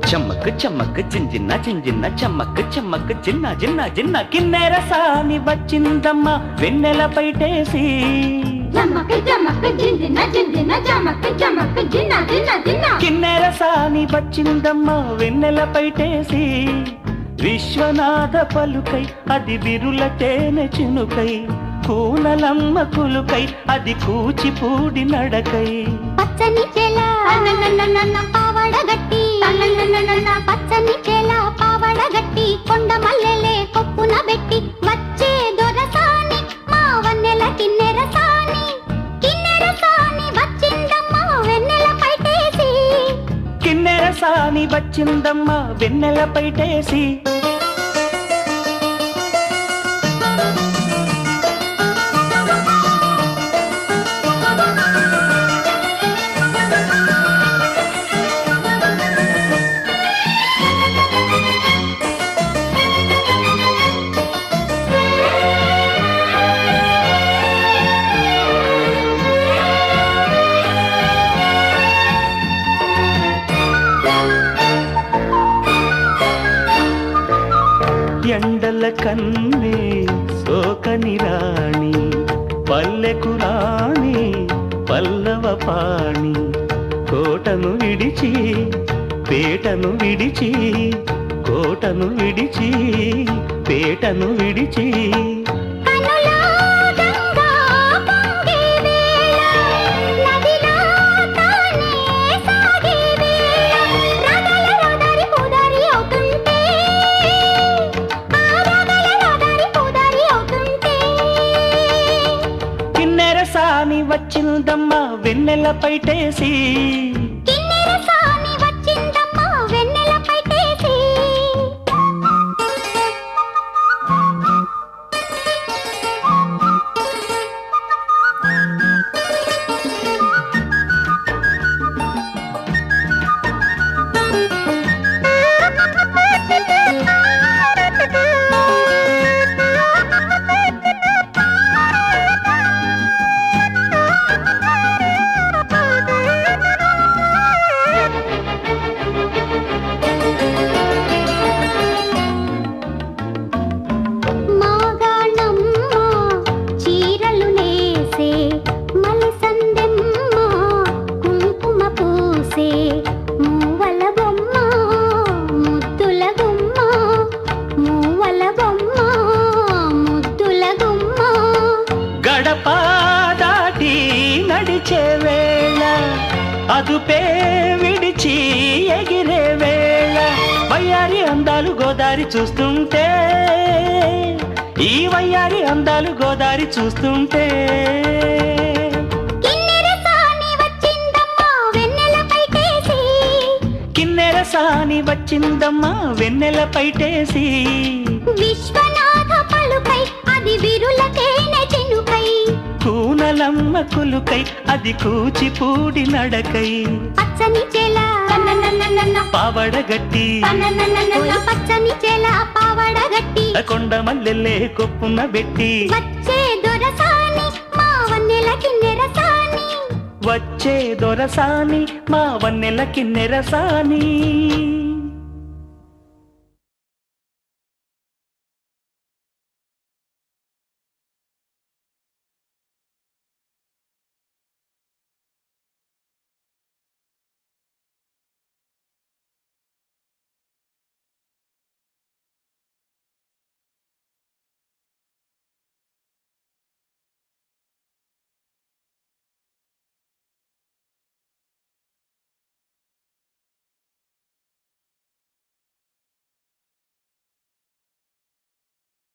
చమ్మక్ చమ్మక్ జింజిన్న జింజిన్న చమ్మక్ చమ్మక్ జిన్న జిన్న జిన్న కిన్నెర సాని వచ్చిందమ్మ వెన్నెల పైటేసి జమక్ జమక్ జింజిన జింజిన జమక్ జమక్ జిన్న జిన్న జిన్న కిన్నెర సాని వచ్చిందమ్మ వెన్నెల పైటేసి విశ్వనాథ పలుకై అది బిరుల తేనె చినుకై కూనలమ్మ కులుకై అది కూచిపూడి నడకై పచ్చని చెల పావడగట్టి పచ్చని చెల పావడగట్టి కొండ మల్లెలే కొప్పున పెట్టి వచ్చే దొరసాని మా వన్నెల కిన్నెర సాని వచ్చిందమ్మ వెన్నెల పైటేసి కిన్నెర సాని వచ్చిందమ్మ వెన్నెల పైటేసి ఎండల కన్నే సోకని రాణి పల్లెకు రాణి పల్లవ పాణి కోటను విడిచి పేటను విడిచి కోటను విడిచి పేటను విడిచి సాని వచ్చిందమ్మ వెన్నెల పైటేసి కిన్నెర సాని వచ్చిందమ్మ వెన్నెల పైటేసి గడపాదాటి నడిచే వేళ అదుపే విడిచి ఎగిరే వేళ వయ్యారి అందాలు గోదారి చూస్తుంటే ఈ వయ్యారి అందాలు గోదారి చూస్తుంటే కిన్నెర సాని వచ్చిందమ్మ వెన్నెల పైటేసి కిన్నెర సాని వచ్చిందమ్మ వెన్నెల పైటేసి విశ్వనాథ పలుకై అది విరుల తేనె చినుకై కూనలమ్మ కులుకై అది కూచిపూడి నడకై పచ్చని చెల పావడగట్టి పచ్చని చెల పావడగట్టి కొండ మల్లెల్లే కొప్పున పెట్టి వచ్చే దొరసాని మా వన్నెల కిన్నెర సాని వచ్చే దొరసాని మా వన్నెల కిన్నెర సాని